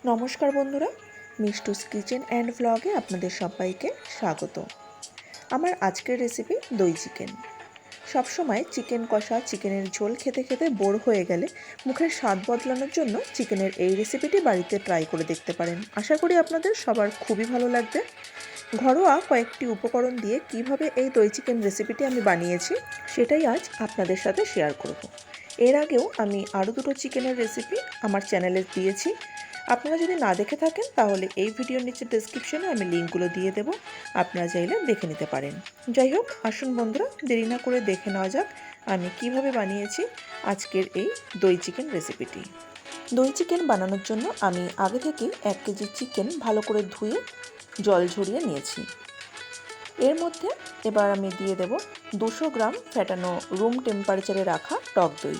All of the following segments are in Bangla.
নমস্কার বন্ধুরা, মিষ্টুস কিচেন অ্যান্ড ভ্লগে আপনাদের সবাইকে স্বাগত। আমার আজকের রেসিপি দই চিকেন। সবসময় চিকেন কষা, চিকেনের ঝোল খেতে খেতে বোর হয়ে গেলে মুখের স্বাদ বদলানোর জন্য চিকেনের এই রেসিপিটি বাড়িতে ট্রাই করে দেখতে পারেন। আশা করি আপনাদের সবার খুবই ভালো লাগবে। ঘরোয়া কয়েকটি উপকরণ দিয়ে কিভাবে এই দই চিকেন রেসিপিটি আমি বানিয়েছি সেটাই আজ আপনাদের সাথে শেয়ার করব। এর আগেও আমি আরও দুটো চিকেনের রেসিপি আমার চ্যানেলে দিয়েছি। আপনারা যদি না দেখে থাকেন তাহলে এই ভিডিওর নিচে ডেসক্রিপশনে আমি লিঙ্কগুলো দিয়ে দেবো, আপনারা চাইলে দেখে নিতে পারেন। যাই হোক, আসুন বন্ধুরা, দেরি না করে দেখে নেওয়া যাক আমি কিভাবে বানিয়েছি আজকের এই দই চিকেন রেসিপিটি। দই চিকেন বানানোর জন্য আমি আগে থেকে 1 কেজি চিকেন ভালো করে ধুয়ে জল ঝরিয়ে নিয়েছি। এর মধ্যে এবার আমি দিয়ে দেব 200 গ্রাম ফেটানো রুম টেম্পারেচারে রাখা টক দই।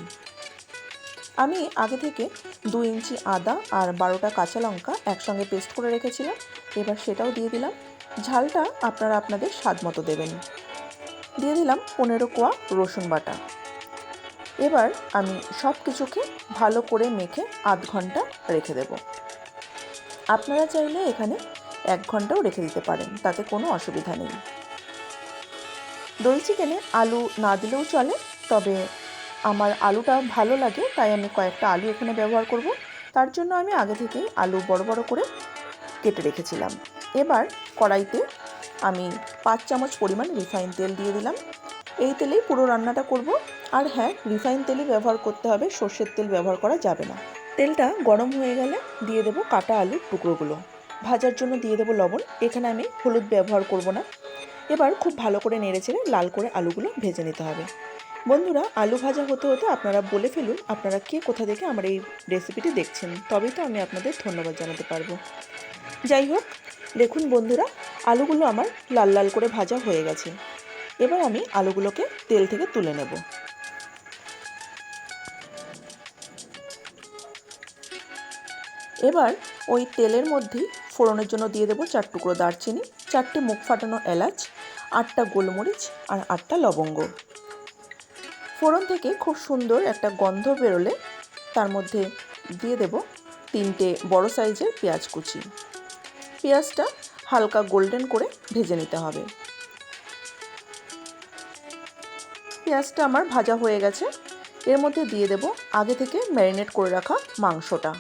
আমি আগে থেকে 2 ইঞ্চি আদা আর 12টা কাঁচা লঙ্কা একসঙ্গে পেস্ট করে রেখেছিলাম। এবার সেটাও দিয়ে দিলাম। ঝালটা আপনারা আপনাদের স্বাদ মতো দেবেন। দিয়ে দিলাম 15 কোয়া রসুন বাটা। এবার আমি সব কিছুকে ভালো করে মেখে আধ ঘন্টা রেখে দেব। আপনারা চাইলে এখানে 1 ঘন্টাও রেখে দিতে পারেন, তাতে কোনো অসুবিধা নেই। দই চিকেনে আলু না দিলেও চলে, তবে আমার আলুটা ভালো লাগে তাই আমি কয়েকটা আলু এখানে ব্যবহার করব। তার জন্য আমি আগে থেকেই আলু বড় বড় করে কেটে রেখেছিলাম। এবার কড়াইতে আমি 5 চামচ পরিমাণ রিফাইন তেল দিয়ে দিলাম। এই তেলেই পুরো রান্নাটা করব। আর হ্যাঁ, রিফাইন তেলই ব্যবহার করতে হবে, সর্ষের তেল ব্যবহার করা যাবে না। তেলটা গরম হয়ে গেলে দিয়ে দেব কাটা আলুর টুকরোগুলো। ভাজার জন্য দিয়ে দেব লবণ। এখানে আমি হলুদ ব্যবহার করব না। এবার খুব ভালো করে নেড়েচেড়ে লাল করে আলুগুলো ভেজে নিতে হবে। বন্ধুরা, আলু ভাজা হতে হতে আপনারা বলে ফেলুন আপনারা কে কোথা থেকে আমার এই রেসিপিটি দেখছেন, তবেই তো আমি আপনাদের ধন্যবাদ জানাতে পারবো। যাই হোক, দেখুন বন্ধুরা, আলুগুলো আমার লাল লাল করে ভাজা হয়ে গেছে। এবার আমি আলুগুলোকে তেল থেকে তুলে নেব। এবার ওই তেলের মধ্যেই ফোড়নের জন্য দিয়ে দেবো 4 টুকরো দারচিনি, 4টে মুখ ফাটানো এলাচ, 8টা গোলমরিচ আর 8টা লবঙ্গ। ফোড়ন থেকে খুব সুন্দর একটা গন্ধ বেরোলে তার মধ্যে দিয়ে দেব 3টে বড় সাইজের পেঁয়াজ কুচি। পেঁয়াজটা হালকা গোল্ডেন করে ভেজে নিতে হবে। পেঁয়াজটা আমার ভাজা হয়ে গেছে। এর মধ্যে দিয়ে দেব আগে থেকে ম্যারিনেট করে রাখা মাংসটা।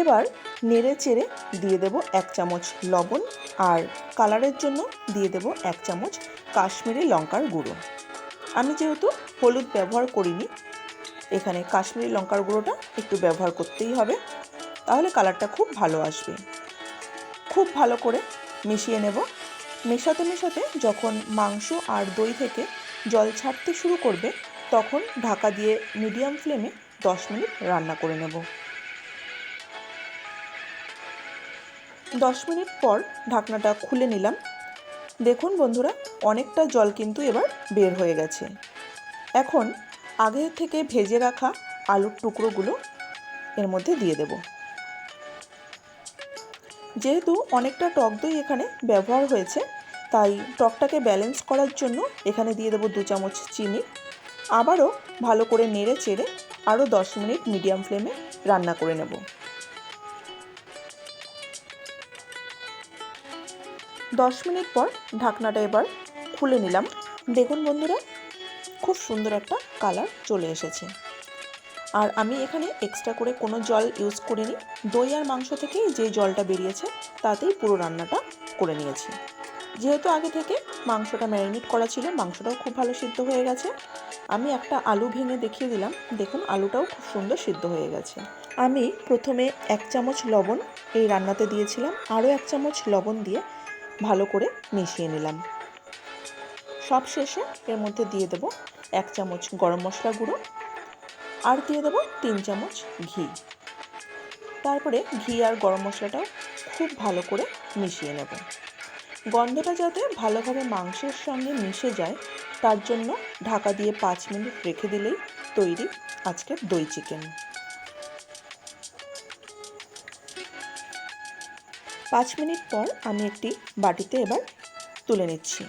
এবার নেড়ে চেড়ে দিয়ে দেব 1 চামচ লবণ আর কালারের জন্য দিয়ে দেব 1 চামচ কাশ্মীরি লঙ্কার গুঁড়ো। আমি যেহেতু হলুদ ব্যবহার করিনি, এখানে কাশ্মীরি লঙ্কার গুঁড়োটা একটু ব্যবহার করতেই হবে, তাহলে কালারটা খুব ভালো আসবে। খুব ভালো করে মিশিয়ে নেব। মেশাতে মেশাতে যখন মাংস আর দই থেকে জল ছাড়তে শুরু করবে তখন ঢাকা দিয়ে মিডিয়াম ফ্লেমে 10 মিনিট রান্না করে নেব। 10 মিনিট পর ঢাকনাটা খুলে নিলাম। দেখুন বন্ধুরা, অনেকটা জল কিন্তু এবার বের হয়ে গেছে। এখন আগে থেকে ভেজে রাখা আলুর টুকরোগুলো এর মধ্যে দিয়ে দেব। যেহেতু অনেকটা টক দই এখানে ব্যবহার হয়েছে, তাই টকটাকে ব্যালেন্স করার জন্য এখানে দিয়ে দেব 2 চামচ চিনি। আবারও ভালো করে নেড়ে চেড়ে আরও 10 মিনিট মিডিয়াম ফ্লেমে রান্না করে নেব। 10 মিনিট পর ঢাকনাটা এবার খুলে নিলাম। দেখুন বন্ধুরা, খুব সুন্দর একটা কালার চলে এসেছে। আর আমি এখানে এক্সট্রা করে কোনো জল ইউজ করিনি। দই আর মাংস থেকেই যে জলটা বেরিয়েছে তাতেই পুরো রান্নাটা করে নিয়েছি। যেহেতু আগে থেকে মাংসটা ম্যারিনেট করা ছিল, মাংসটাও খুব ভালো সিদ্ধ হয়ে গেছে। আমি একটা আলু ভেঙে দেখিয়ে দিলাম। দেখুন, আলুটাও খুব সুন্দর সিদ্ধ হয়ে গেছে। আমি প্রথমে 1 চামচ লবণ এই রান্নাতে দিয়েছিলাম, আরও 1 চামচ লবণ দিয়ে ভালো করে মিশিয়ে নিলাম। সব শেষে এর মধ্যে দিয়ে দেব 1 চামচ গরম মশলা গুঁড়ো আর দিয়ে দেব 3 চামচ ঘি। তারপরে ঘি আর গরম মশলাটাও খুব ভালো করে মিশিয়ে নেব। গন্ধটা যাতে ভালোভাবে মাংসের সঙ্গে মিশে যায় তার জন্য ঢাকা দিয়ে 5 মিনিট রেখে দিলেই তৈরি আজকের দই চিকেন। 5 মিনিট পর আমি একটি বাটিতে এবার তুলে নিচ্ছি।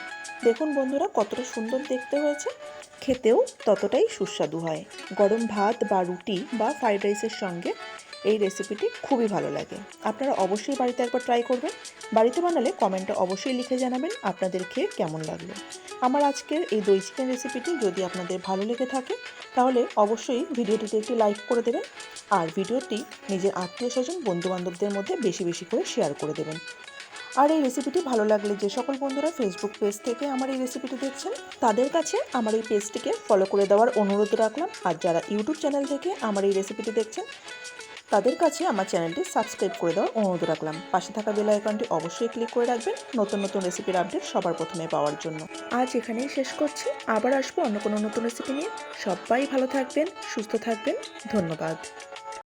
দেখুন বন্ধুরা, কতটা সুন্দর দেখতে হয়েছে, খেতেও ততটাই সুস্বাদু হয়। গরম ভাত বা রুটি বা ফ্রাইড রাইসের সঙ্গে এই রেসিপিটি খুবই ভালো লাগে। আপনারা অবশ্যই বাড়িতে একবার ট্রাই করবেন। বাড়িতে বানালে কমেন্টে অবশ্যই লিখে জানাবেন আপনাদের খেয়ে কেমন লাগলো। আমার আজকের এই দই চিকেন রেসিপিটি যদি আপনাদের ভালো লেগে থাকে তাহলে অবশ্যই ভিডিওটিতে একটি লাইক করে দেবেন আর ভিডিওটি নিজের আত্মীয়-স্বজন বন্ধুবান্ধবদের মধ্যে বেশি বেশি করে শেয়ার করে দেবেন। আর এই রেসিপিটি ভালো লাগলে যে সকল বন্ধুরা ফেসবুক পেজ থেকে আমার এই রেসিপিটি দেখছেন তাদের কাছে আমার এই পেজটিকে ফলো করে দেওয়ার অনুরোধ রাখলাম। আর যারা ইউটিউব চ্যানেল থেকে আমার এই রেসিপিটি দেখছেন তাদের কাছে আমার চ্যানেলটি সাবস্ক্রাইব করে দেওয়ার অনুরোধ রাখলাম। পাশে থাকা বেল আইকনটি অবশ্যই ক্লিক করে রাখবেন নতুন নতুন রেসিপির আপডেট সবার প্রথমে পাওয়ার জন্য। আজ এখানেই শেষ করছি, আবার আসবো অন্য কোনো নতুন রেসিপি নিয়ে। সবাই ভালো থাকবেন, সুস্থ থাকবেন, ধন্যবাদ।